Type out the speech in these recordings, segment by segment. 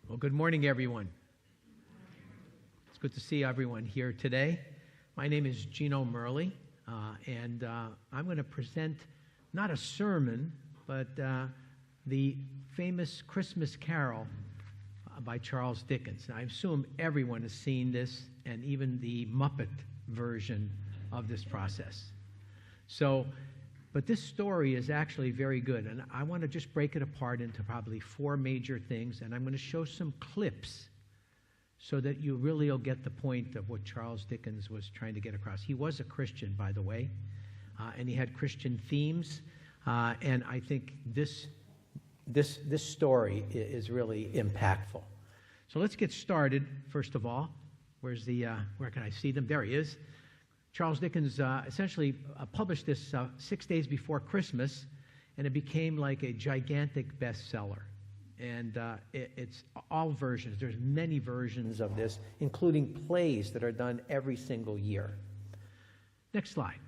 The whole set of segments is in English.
Well, good morning, everyone. It's good to see everyone here today. My name is Geno Merli, and I'm going to present not a sermon, but the famous Christmas Carol by Charles Dicken. I assume everyone has seen this, and even the Muppet version of this process. But this story is actually very good, and I want to just break it apart into probably four major things, and I'm going to show some clips so that you really will get the point of what Charles Dickens was trying to get across. He was a Christian, by the way, and he had Christian themes, and I think this story is really impactful. So let's get started, first of all. Where can I see them? There he is. Charles Dickens essentially published this 6 days before Christmas, and it became like a gigantic bestseller. And it's all versions. There's many versions of this, including plays that are done every single year. Next slide.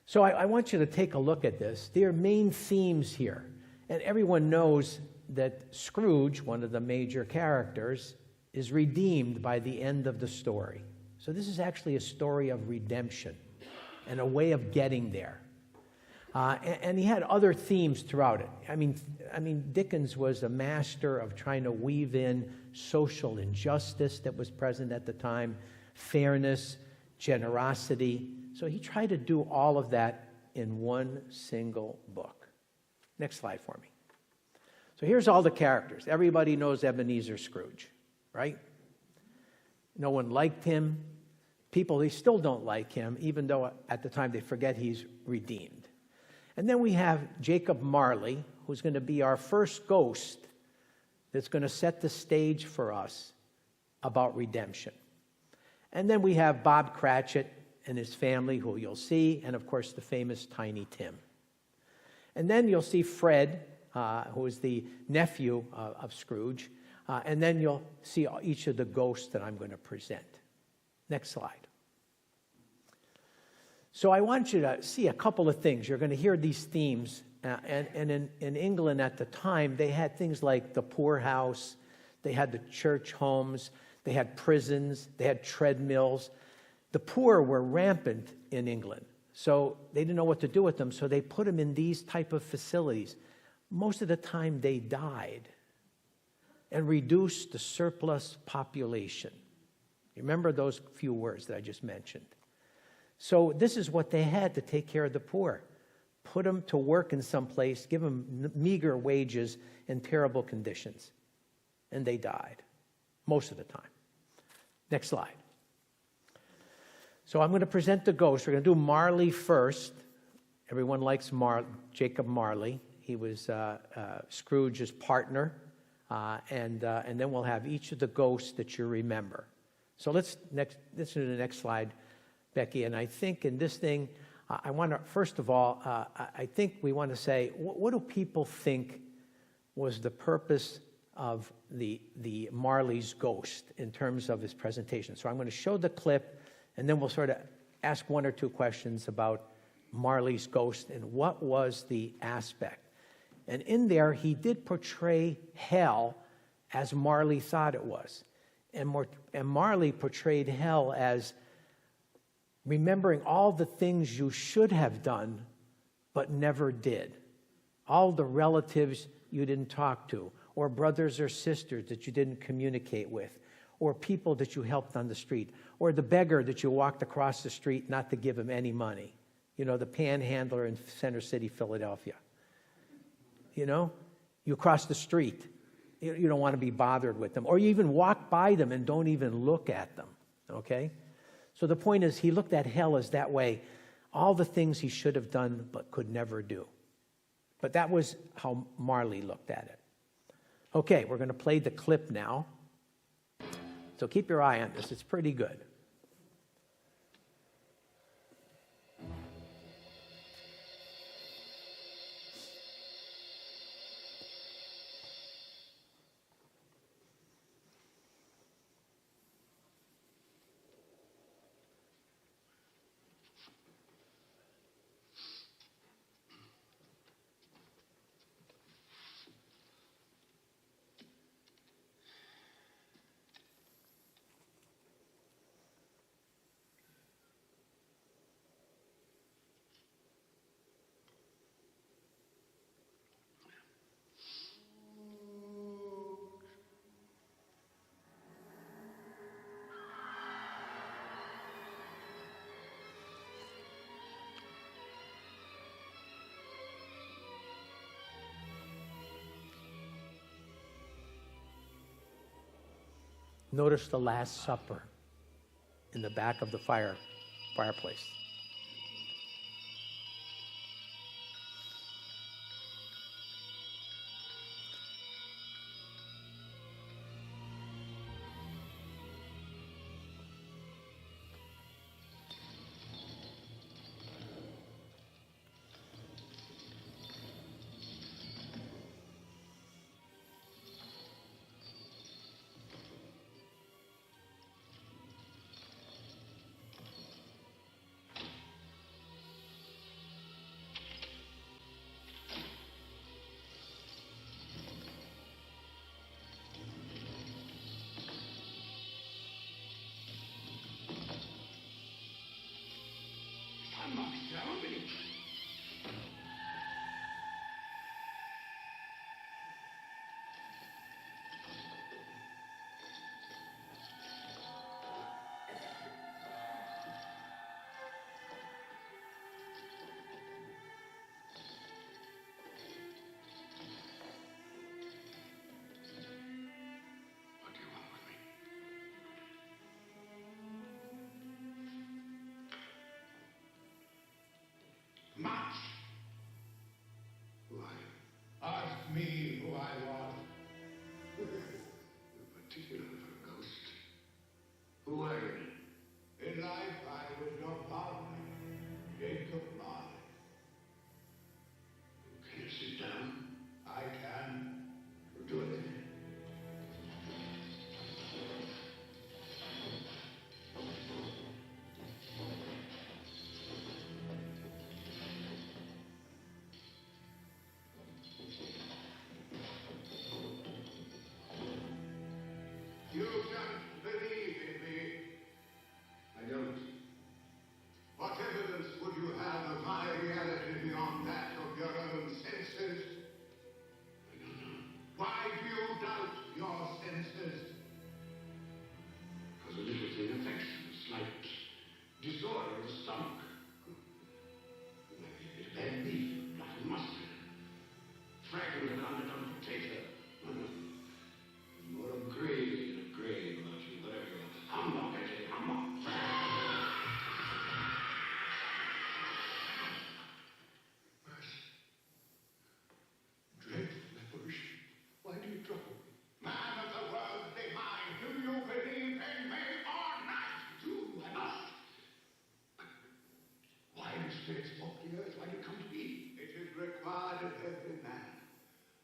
So I want you to take a look at this. There are main themes here. And everyone knows that Scrooge, one of the major characters, is redeemed by the end of the story. So this is actually a story of redemption and a way of getting there. And he had other themes throughout it. I mean, Dickens was a master of trying to weave in social injustice that was present at the time, fairness, generosity. So he tried to do all of that in one single book. Next slide for me. So here's all the characters. Everybody knows Ebenezer Scrooge, right? No one liked him. People, they still don't like him, even though at the time they forget he's redeemed. And then we have Jacob Marley, who's going to be our first ghost that's going to set the stage for us about redemption. And then we have Bob Cratchit and his family, who you'll see, and of course the famous Tiny Tim. And then you'll see Fred, who is the nephew of Scrooge, and then you'll see each of the ghosts that I'm going to present. Next slide. So I want you to see a couple of things. You're going to hear these themes. And in England at the time, they had things like the poorhouse, they had the church homes, they had prisons, they had treadmills. The poor were rampant in England. So they didn't know what to do with them, so they put them in these type of facilities. Most of the time they died and reduced the surplus population. You remember those few words that I just mentioned. So this is what they had to take care of the poor. Put them to work in some place, give them meager wages in terrible conditions. And they died most of the time. Next slide. So I'm going to present the ghosts. We're going to do Marley first. Everyone likes Jacob Marley. He was Scrooge's partner. And then we'll have each of the ghosts that you remember. So let's do the next slide, Becky. And I think in this thing, I want to, first of all, I think we want to say, what do people think was the purpose of the Marley's ghost in terms of his presentation? So I'm going to show the clip, and then we'll sort of ask one or two questions about Marley's ghost and what was the aspect. And in there, he did portray hell as Marley thought it was. And Marley portrayed hell as remembering all the things you should have done but never did. All the relatives you didn't talk to, or brothers or sisters that you didn't communicate with, or people that you helped on the street, or the beggar that you walked across the street not to give him any money. You know, the panhandler in Center City, Philadelphia. You know, you cross the street. You don't want to be bothered with them. Or you even walk by them and don't even look at them. Okay? So the point is, he looked at hell as that way. All the things he should have done but could never do. But that was how Marley looked at it. Okay, we're going to play the clip now. So keep your eye on this. It's pretty good. Notice the Last Supper in the back of the fireplace. Much. Why? Ask me who I was. In particular for a ghost. Who are you? In life, I was your partner, Jacob Merli. Can you sit down? I can. Do it. You don't believe in me. I don't. What evidence would you have of my reality beyond that of your own senses? I don't know. Why do you doubt your senses? Because a little thing affects you, a slight disorder of the stomach. Maybe a bit of bad beef, black and mustard, fragment of underdone potato. More of gravy than of grain about you, whatever you want. Humbug, I say, humbug. Mercy. Dreadful apparition. Why do you trouble me? Man of the world divine, do you believe in me or not? Do I must. Why do spirits walk the earth? Why do you come to me? It is required of every man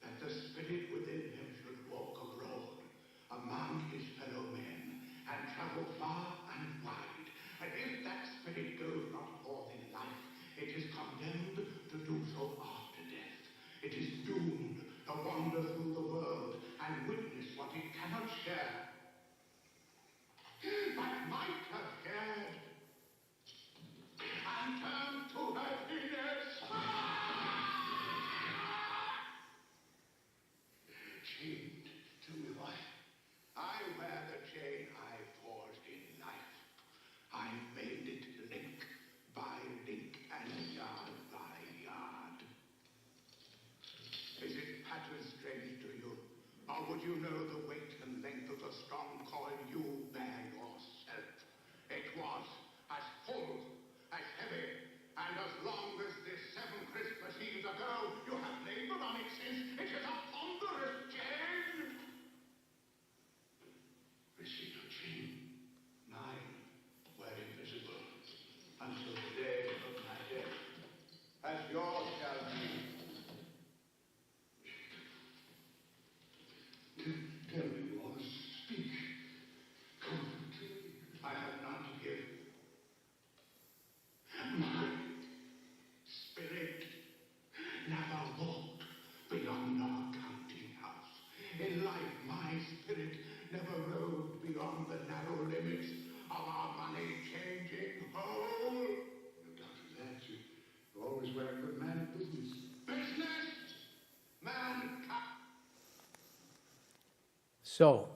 that the spirit within him should walk abroad among his fellow men and travel far and wide. And if that spirit goes not forth in life, it is condemned to do so after death. It is doomed to wander through the world and witness what it cannot share, but might have shared, and turn to happiness. Chained, tell me why. I wear the chain I forged in life. I made it link by link and yard by yard. Is it pattern strange to you? Or would you know the weight and length of the strong coil you bear yourself? It was as full, as heavy, and as long as this 7 Christmas Eves ago, you have labored on it since. It is a ponderous chain. Receipt of chain. Mine were invisible until the day of my death, as yours shall be. Tell me, Wallace, speak. Comfort me. I have none to give. My spirit never walked beyond our counting house. In life, my spirit never rode beyond the narrow limits of our money-changing hole. No doubt of that. You always were a good man of business. Business? Man, So,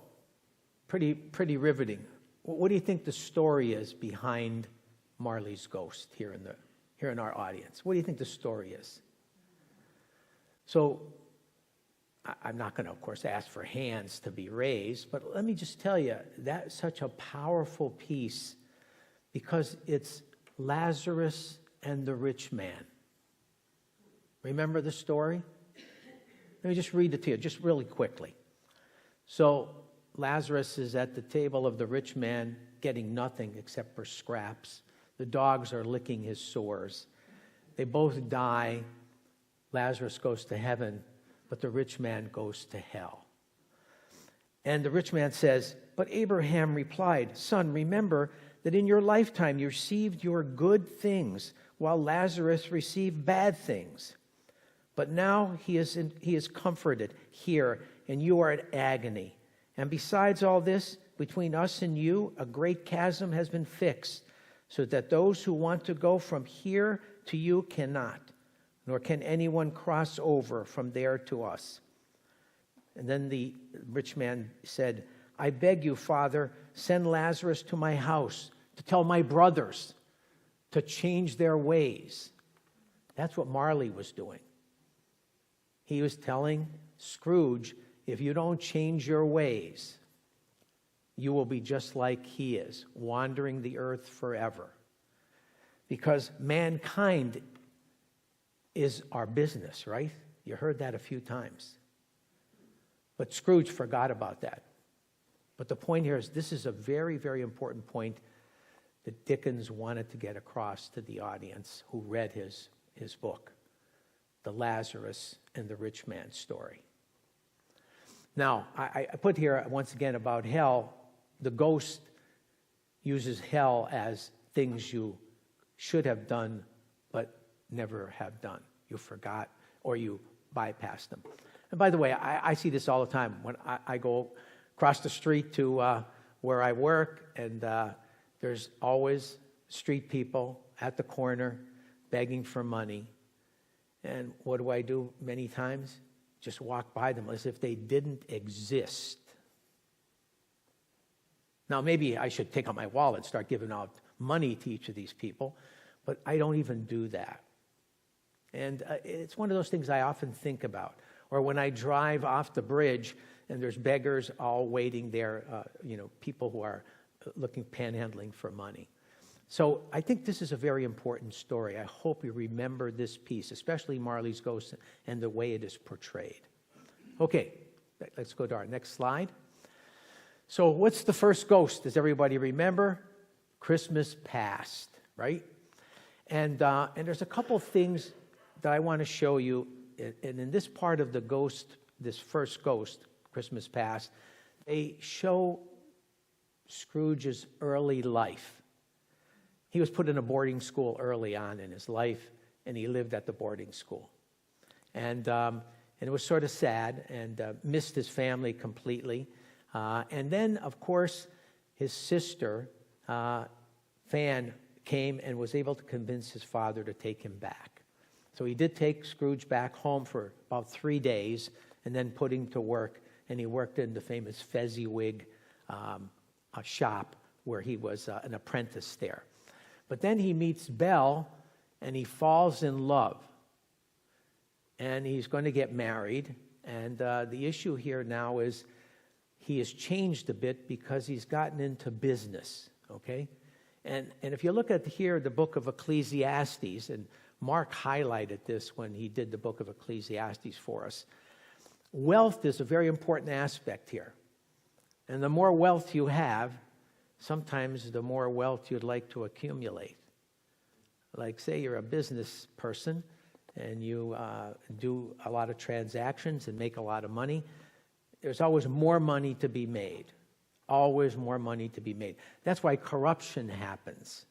pretty riveting. What do you think the story is behind Merli's ghost here in our audience? What do you think the story is? So, I'm not going to, of course, ask for hands to be raised, but let me just tell you, that's such a powerful piece because it's Lazarus and the rich man. Remember the story? Let me just read it to you, just really quickly. So Lazarus is at the table of the rich man getting nothing except for scraps. The dogs are licking his sores. They both die. Lazarus goes to heaven, but the rich man goes to hell. And the rich man says, but Abraham replied, son, remember that in your lifetime you received your good things, while Lazarus received bad things. But now he is comforted here, and you are at agony. And besides all this, between us and you, a great chasm has been fixed, so that those who want to go from here to you cannot, nor can anyone cross over from there to us. And then the rich man said, I beg you, Father, send Lazarus to my house to tell my brothers to change their ways. That's what Marley was doing. He was telling Scrooge, if you don't change your ways, you will be just like he is, wandering the earth forever. Because mankind is our business, right? You heard that a few times. But Scrooge forgot about that. But the point here is this is a very, very important point that Dickens wanted to get across to the audience who read his book, The Lazarus and the Rich Man Story. Now, I put here once again about hell. The ghost uses hell as things you should have done but never have done. You forgot or you bypassed them. And by the way, I see this all the time when I go across the street to where I work, and there's always street people at the corner begging for money. And what do I do many times? Just walk by them as if they didn't exist. Now, maybe I should take out my wallet and start giving out money to each of these people, but I don't even do that. And it's one of those things I often think about. Or when I drive off the bridge and there's beggars all waiting there, people who are panhandling for money. So I think this is a very important story. I hope you remember this piece, especially Marley's ghost and the way it is portrayed. Okay, let's go to our next slide. So what's the first ghost? Does everybody remember? Christmas Past, right? And there's a couple things that I want to show you. And in this part of the ghost, this first ghost, Christmas Past, they show Scrooge's early life. He was put in a boarding school early on in his life, and he lived at the boarding school. And it was sort of sad, and missed his family completely. And then, of course, his sister, Fan, came and was able to convince his father to take him back. So he did take Scrooge back home for about 3 days, and then put him to work. And he worked in the famous Fezziwig shop, where he was an apprentice there. But then he meets Belle, and he falls in love. And he's going to get married. And the issue here now is he has changed a bit because he's gotten into business, okay? And if you look at here, the book of Ecclesiastes, and Mark highlighted this when he did the book of Ecclesiastes for us, wealth is a very important aspect here. And the more wealth you have, sometimes the more wealth you'd like to accumulate. Like, say you're a business person and you do a lot of transactions and make a lot of money. There's always more money to be made. Always more money to be made. That's why corruption happens.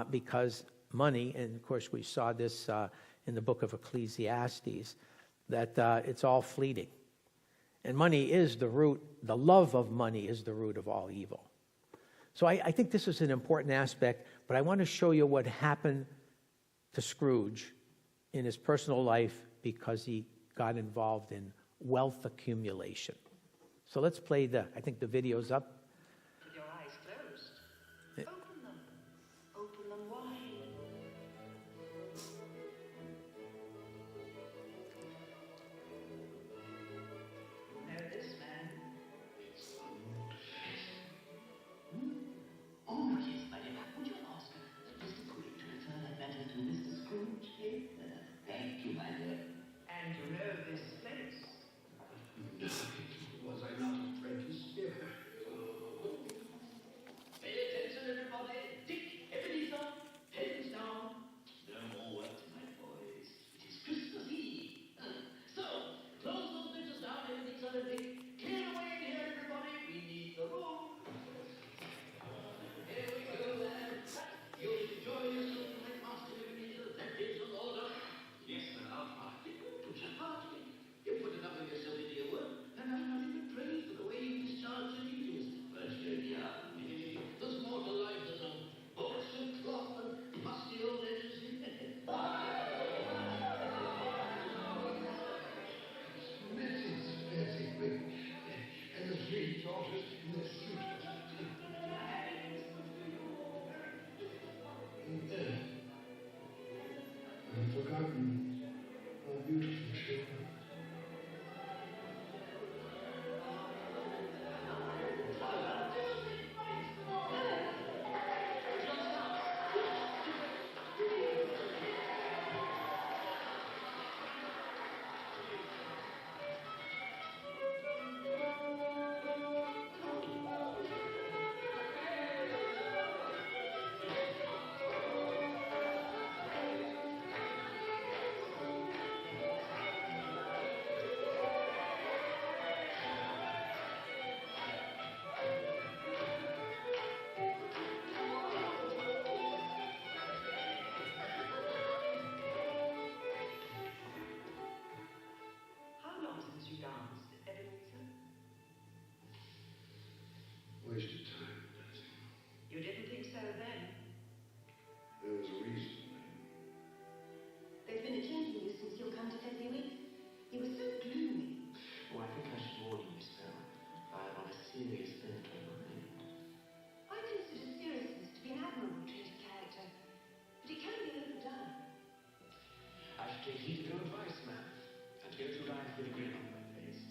Because money, and of course we saw this in the book of Ecclesiastes, that it's all fleeting. And money is the root, the love of money is the root of all evil. So I think this is an important aspect, but I want to show you what happened to Scrooge in his personal life because he got involved in wealth accumulation. So let's play I think the video's up. With your eyes closed, open them. Open them wide. daughters in their suitors. And there, I've forgotten our beautiful children. How long since you danced, Ebenezer? Wasted time, dancing. You didn't think so then? There was a reason. There's been a change in you since you've come to February. You were so gloomy. Oh, I think I should warn you, Miss Bell. I am on a serious mental mind. I consider seriousness to be an admirable trait of character, but it can be overdone. I should take heed of your advice, ma'am, and go through life with a grin on my face.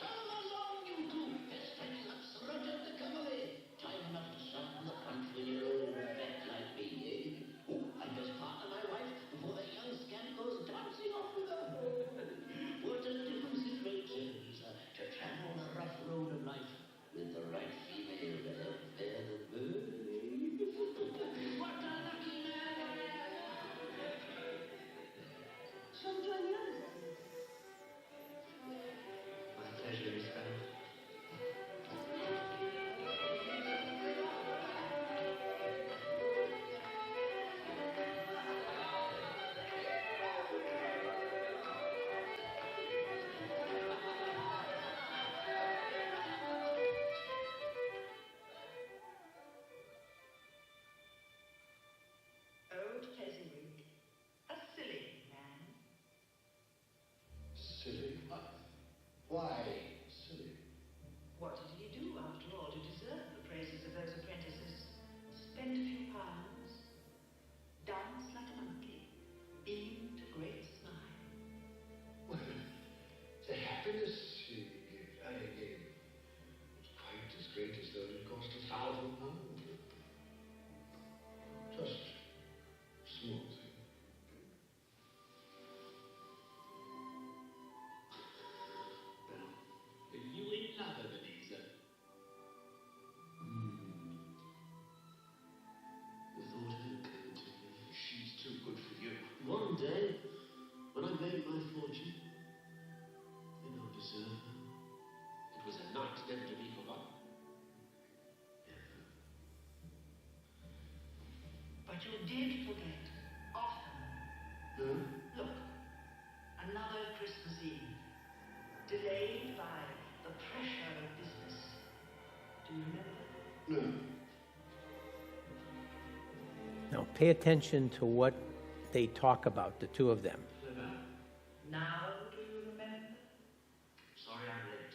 Come along, you two festnuts, Roger the Cavalry. Time enough to start in the front when you're old and fat like me, eh? Oh, I just partner my wife before the young scamp goes dancing off with her. What a difference it makes, Ebenezer, to travel the rough road of life with the right female to help bear the burden. What a lucky man I am! Shall we join the others? My pleasure, Miss Bell. Old Fezziwig, a silly man. Silly? Why silly? What did he do, after all, to deserve the praises of those apprentices? Spend a few pounds, dance like a monkey, beamed a great smile. Well, the happiness he gave was quite as great as though it cost £1,000. Just small thing. Bell, are you in love, Ebenezer? The thought occurred to me. She's too good for you. One day, when I made my fortune, then I'll deserve her. It was a night never to be forgotten. Never. But you did forget, often. Huh? Look, another Christmas Eve, delayed by the pressure of business. Do you remember? No. Now, pay attention to what they talk about, the two of them. Now do you remember? Sorry I'm late.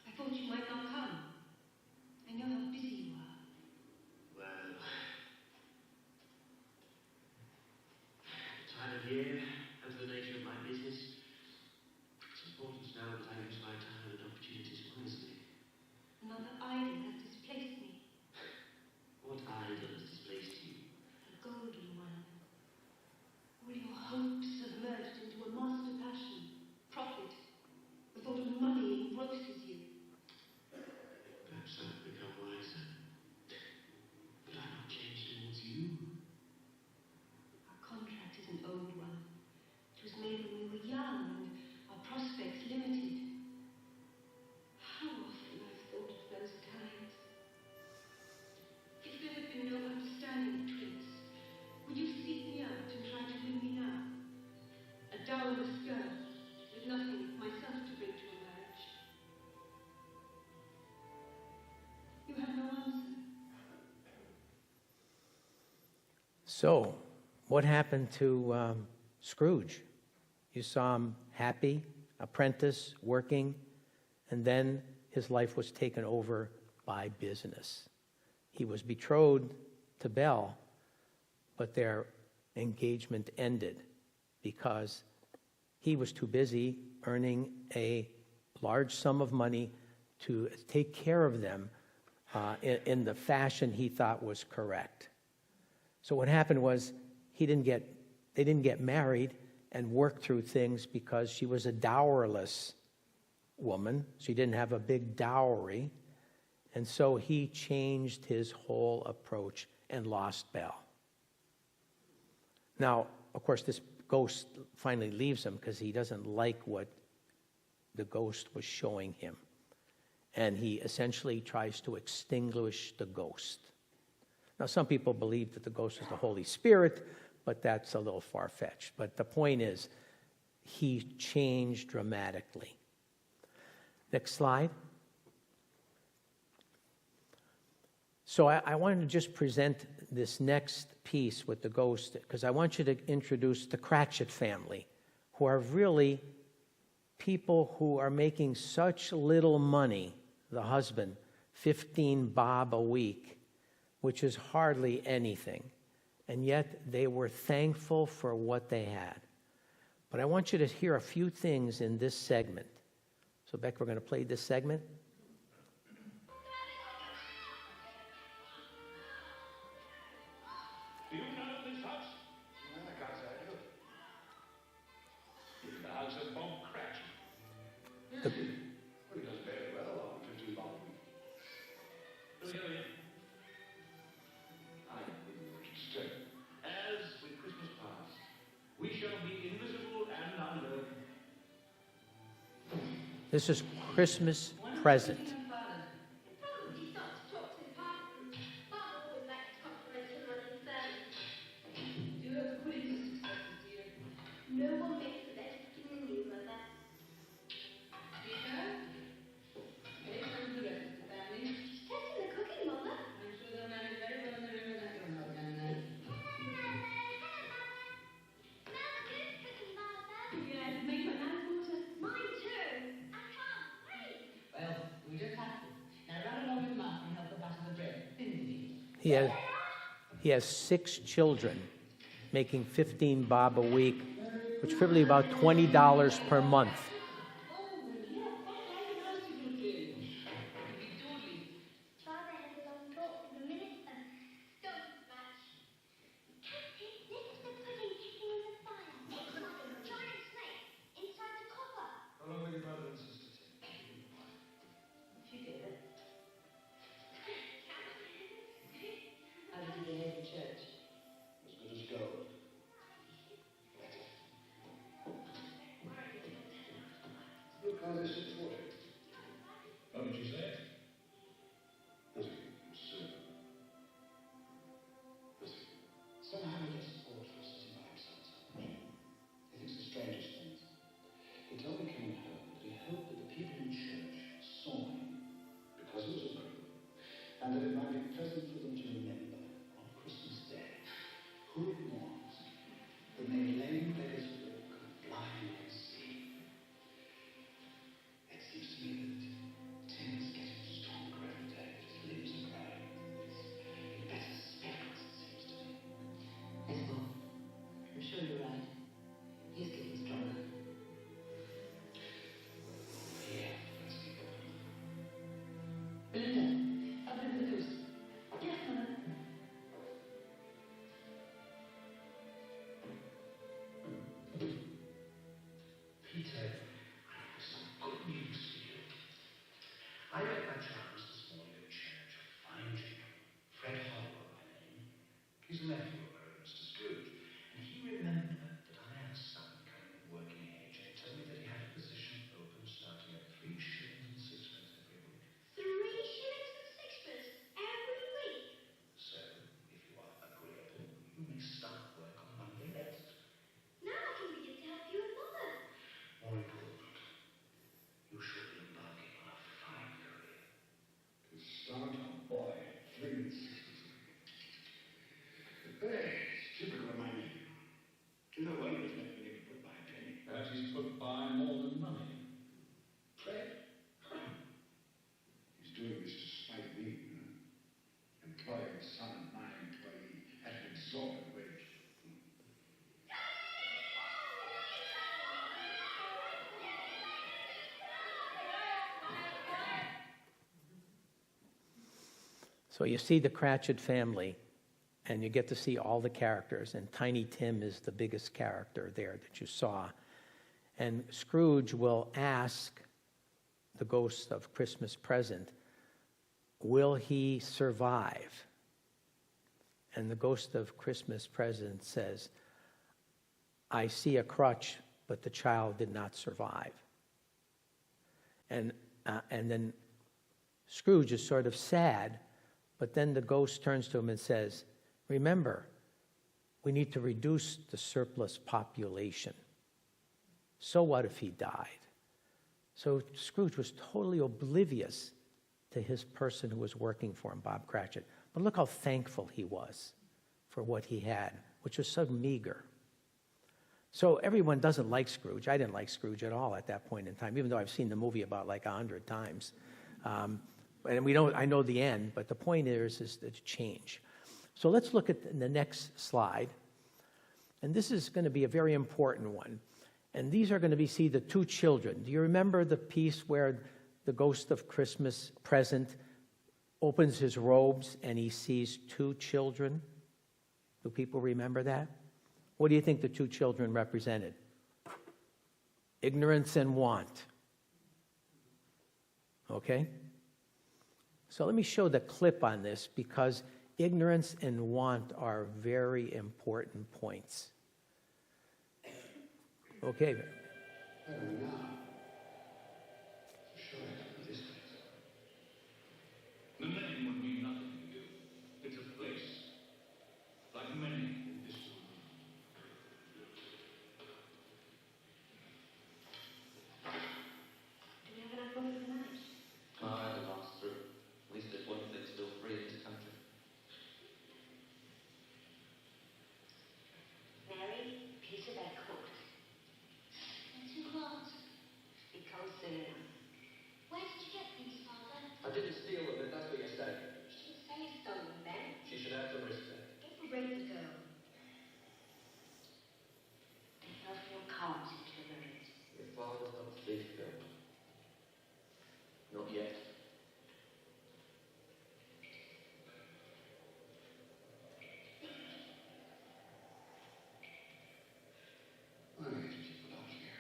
I thought you might not come. I know how busy you are. Well, the time of year and the nature of my business, it's important now that I use my time and opportunities wisely. Another idol has displaced me. What idol has displaced you? A golden one. All your hopes have merged into a master passion. Profit. The thought of money engrosses you. Perhaps I've become wiser. But I'm not changed towards you. Our contract is an old one. It was made when we were young and our prospects limited. So, what happened to Scrooge? You saw him happy, apprentice, working, and then his life was taken over by business. He was betrothed to Belle, but their engagement ended because he was too busy earning a large sum of money to take care of them in the fashion he thought was correct. So what happened was they didn't get married and work through things because she was a dowerless woman. She didn't have a big dowry. And so he changed his whole approach and lost Belle. Now, of course, this ghost finally leaves him because he doesn't like what the ghost was showing him. And he essentially tries to extinguish the ghost. Now, some people believe that the ghost is the Holy Spirit, but that's a little far-fetched. But the point is, he changed dramatically. Next slide. So I wanted to just present this next piece with the ghost, because I want you to introduce the Cratchit family, who are really people who are making such little money. The husband, 15 bob a week, which is hardly anything. And yet they were thankful for what they had. But I want you to hear a few things in this segment. So, Beck, we're going to play this segment. Do you know this house? No, I can't say I do. It's the house of Bob Cratchit. Well, he does very well on 15 bob a week. Look at him. I wouldn't disturb. As with Christmas past, we shall be invisible and unknown. This is Christmas present. Probably start to talk to his partner. Father always likes to compliment him on his service. Do you have to put into successes, dear? No one makes a better cooking than you, Mother. Rita? Hey, come to the rest of the family. She's testing the cooking, Mother. I'm sure they'll manage very well in the room at your house, Anna. Yes, make my mouth water. Mine too. I can't wait. Well, we just have to. Now run along with Martha and help her butter the bread. He has 6 children, making 15 bob a week, which is probably about $20 per month. Father has a long talk with the minister. Don't smash. This is the pudding kicking in the fire. It's like a giant snake inside the copper. How long will your brother and sister take? She did it. How did you behave in church? As good as gold. Look how they support it. How did you say it? Nothing, sir. Nothing. Somehow he gets support for sitting by himself so much. He thinks the strangest things. He told me coming home that he hoped that the people in church saw him because he was a brother, and that it might be pleasant for them to remember on Christmas Day who it was that made lame beggars walk and blind men see. It seems to So you see the Cratchit family, and you get to see all the characters, and Tiny Tim is the biggest character there that you saw. And Scrooge will ask the ghost of Christmas Present, will he survive? And the ghost of Christmas Present says, I see a crutch, but the child did not survive. And then Scrooge is sort of sad, but then the ghost turns to him and says, remember, we need to reduce the surplus population. So what if he died? So Scrooge was totally oblivious to his person who was working for him, Bob Cratchit. But look how thankful he was for what he had, which was so meager. So everyone doesn't like Scrooge. I didn't like Scrooge at all at that point in time, even though I've seen the movie about like 100 times. And I know the end, but the point is the change. So let's look at the next slide. And this is going to be a very important one. And these are going to be, see, the two children. Do you remember the piece where the ghost of Christmas Present opens his robes and he sees two children? Do people remember that? What do you think the two children represented? Ignorance and want. Okay? So let me show the clip on this, because ignorance and want are very important points. Okay. Oh, now. Sure, I come to this place. The name would mean nothing to you. It's a place, like many in this world. Do we have enough money for the night? I had to pass through. At least there's one thing still free in this country. Mary, piece of egg cooked. They're too hot. Be cold soon enough. Where did you get these, Father? I didn't steal them, if that's what you're saying. She didn't say you stole them, Ben. She should have the respect. Get the ring to go. They fell from your cart into the road. Your father's not a thief, Bill. Not yet. Why are these people out here?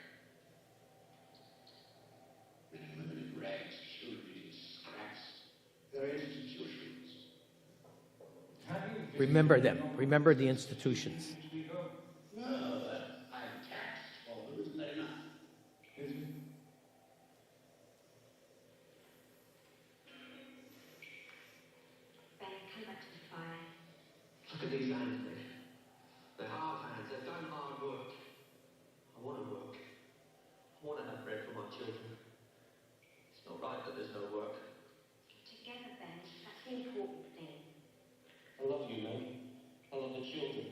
Men and women in rags, children eating scraps. They're institutions. Remember them. Remember the institutions. No, I'm taxed, Father. Isn't that enough? Is it? Ben, come back to the fire. Look at these hands, Nick. They're hard hands. They've done hard work. I want to work. I want to have bread for my children. It's not right that there's no work. Together, Ben. That's the important thing. I love you, mate. I love the children.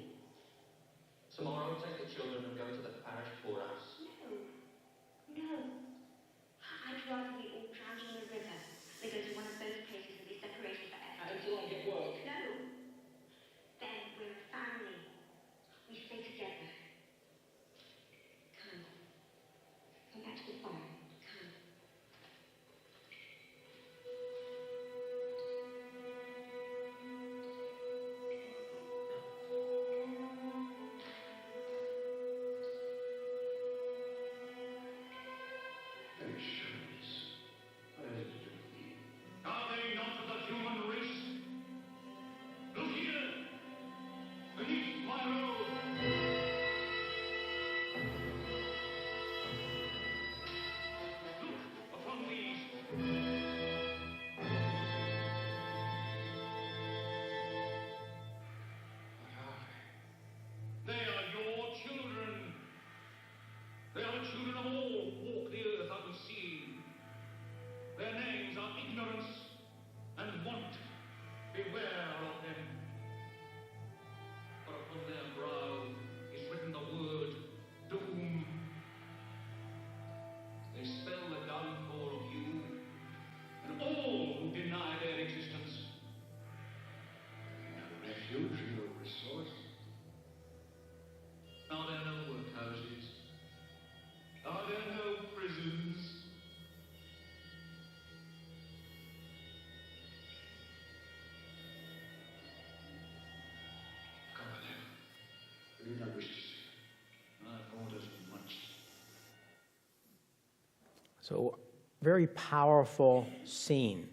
So, very powerful scene.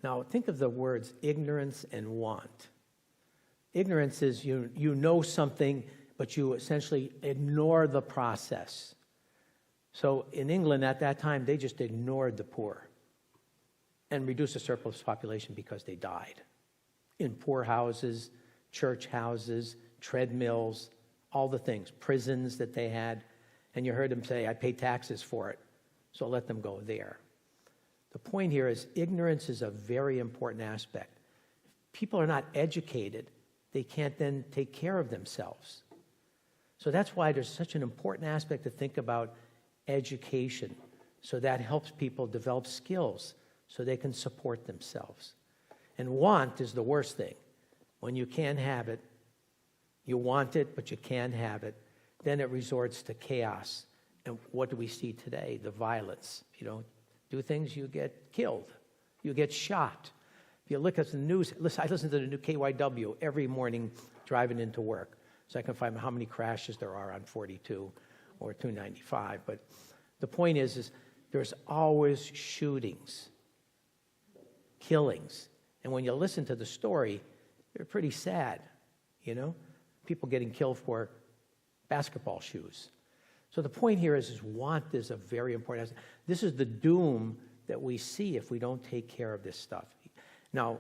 Now, think of the words ignorance and want. Ignorance is you know something, but you essentially ignore the process. So in England at that time, they just ignored the poor and reduced the surplus population because they died. In poor houses, church houses, treadmills, all the things, prisons that they had. And you heard them say, I pay taxes for it, so let them go there. The point here is ignorance is a very important aspect. If people are not educated, they can't then take care of themselves. So that's why there's such an important aspect to think about education. So that helps people develop skills so they can support themselves. And want is the worst thing. When you can't have it, you want it, but you can't have it, then it resorts to chaos. And what do we see today? The violence. If you don't do things, you get killed. You get shot. If you look at the news, I listen to the new KYW every morning driving into work, so I can find how many crashes there are on 42 or 295. But the point is there's always shootings, killings. And when you listen to the story, they're pretty sad, you know? People getting killed for basketball shoes. So the point here is want is a very important aspect. This is the doom that we see if we don't take care of this stuff. Now,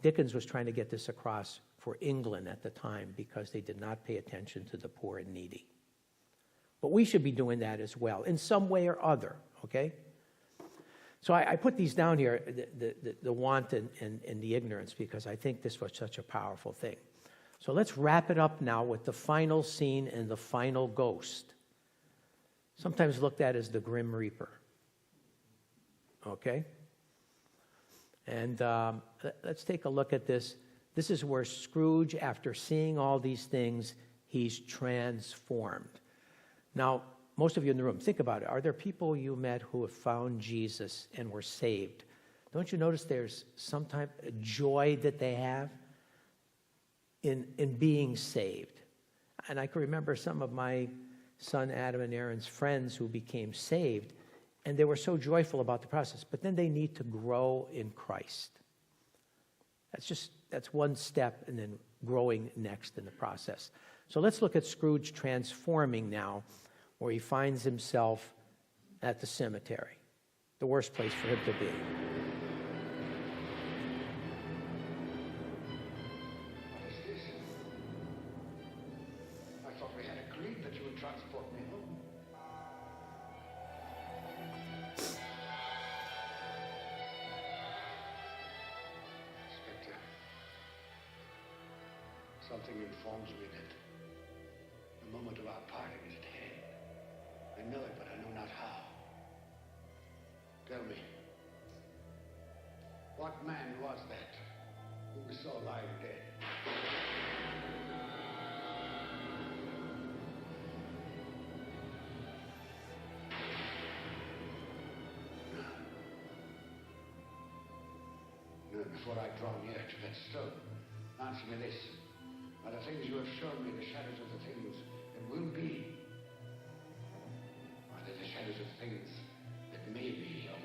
Dickens was trying to get this across for England at the time because they did not pay attention to the poor and needy. But we should be doing that as well, in some way or other, okay? So I put these down here, the want and the ignorance, because I think this was such a powerful thing. So let's wrap it up now with the final scene and the final ghost. Sometimes looked at as the Grim Reaper. Okay? And let's take a look at this. This is where Scrooge, after seeing all these things, he's transformed. Now, most of you in the room, think about it. Are there people you met who have found Jesus and were saved? Don't you notice there's some type of joy that they have in being saved? And I can remember some of my son Adam and Aaron's friends who became saved, and they were so joyful about the process. But then they need to grow in Christ. That's one step, and then growing next in the process. So let's look at Scrooge transforming now, where he finds himself at the cemetery, the worst place for him to be. What is this? I thought we had agreed that you would transport me home. Inspector, something informs me that the moment of our parting is at hand. I know it, but I know not how. Tell me, what man was that who we saw lying dead? No, before I draw near to that stone, answer me this. Are the things you have shown me the shadows of the things that will be? Are they the shadows of things that may be only?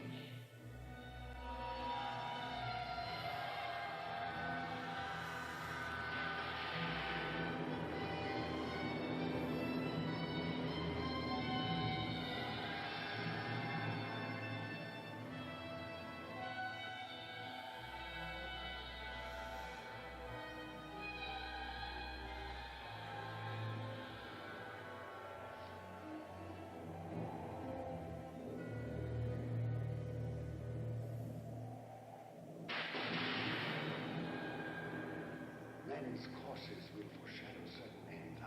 Men's courses will foreshadow certain ends.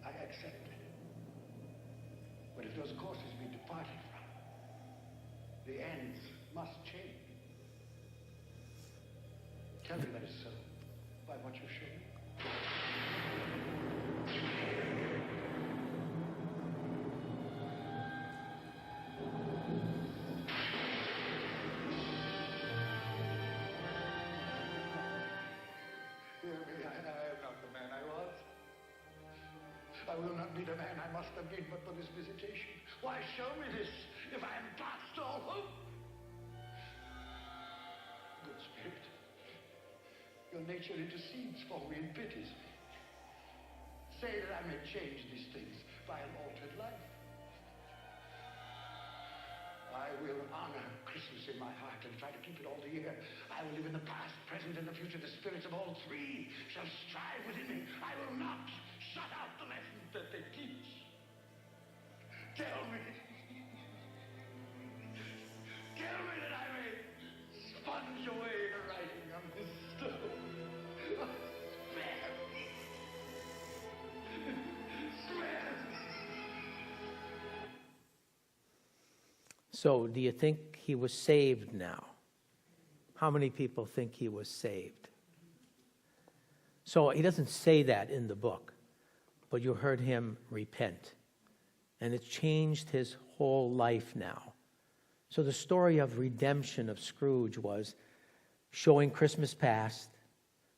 I accept it. But if those courses be departed from, the ends must change. Tell me that is so by what you show me. I am not the man I was. I I will not be the man I must have been but for this visitation. Why show me this if I am past all hope? Good Spirit, your nature intercedes for me and pities me. Say that I may change these things by an altered life. I will honor Christmas in my heart and try to keep it all the year. I will live in the past, present, and the future. The spirits of all three shall strive within me. I will not shut out the lessons that they teach. Tell me that I may sponge away the writing on this stone. Spare me. Spare me. So, do you think he was saved now? How many people think he was saved? So, he doesn't say that in the book, but you heard him repent. And it's changed his whole life now. So, the story of redemption of Scrooge was showing Christmas past,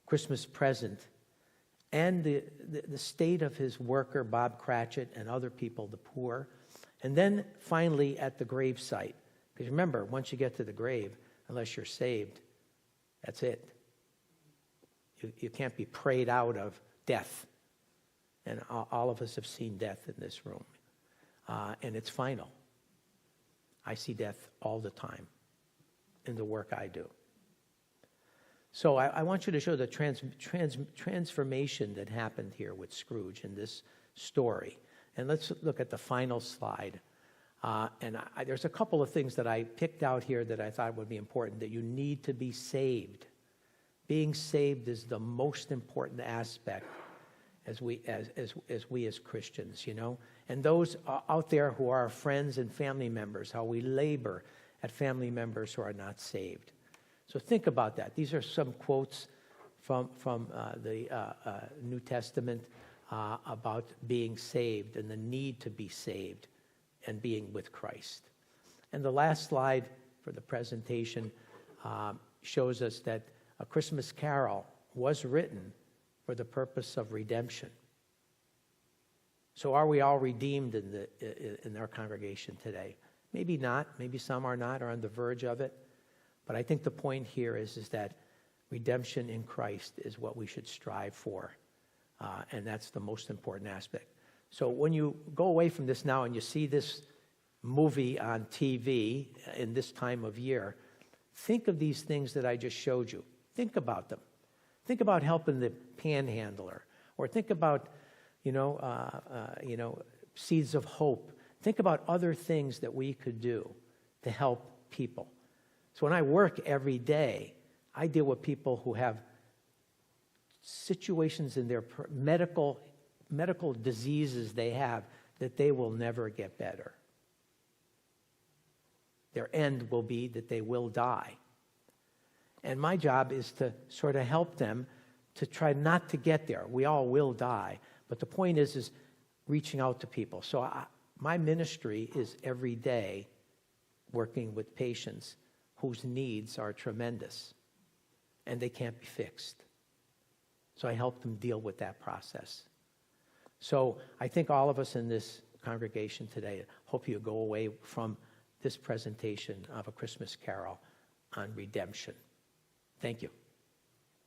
Christmas present, and the state of his worker, Bob Cratchit, and other people, the poor. And then finally at the grave site. Because remember, once you get to the grave, unless you're saved, that's it. You can't be prayed out of death. And all of us have seen death in this room. And it's final. I see death all the time in the work I do. So I want you to show the transformation that happened here with Scrooge in this story. And let's look at the final slide. There's a couple of things that I picked out here that I thought would be important, that you need to be saved. Being saved is the most important aspect as we as Christians, you know. And those out there who are our friends and family members, how we labor at family members who are not saved. So think about that. These are some quotes from the New Testament about being saved and the need to be saved and being with Christ. And the last slide for the presentation shows us that A Christmas Carol was written for the purpose of redemption. So are we all redeemed in our congregation today? Maybe not. Maybe some are not or on the verge of it. But I think the point here is that redemption in Christ is what we should strive for. And that's the most important aspect. So when you go away from this now and you see this movie on TV in this time of year, think of these things that I just showed you. Think about them. Think about helping the panhandler, or think about, seeds of hope. Think about other things that we could do to help people. So when I work every day, I deal with people who have situations in their medical diseases they have that they will never get better. Their end will be that they will die. And my job is to sort of help them to try not to get there. We all will die. But the point is reaching out to people. So my ministry is every day working with patients whose needs are tremendous and they can't be fixed. So I help them deal with that process. So I think all of us in this congregation today, hope you go away from this presentation of A Christmas Carol on redemption. Thank you.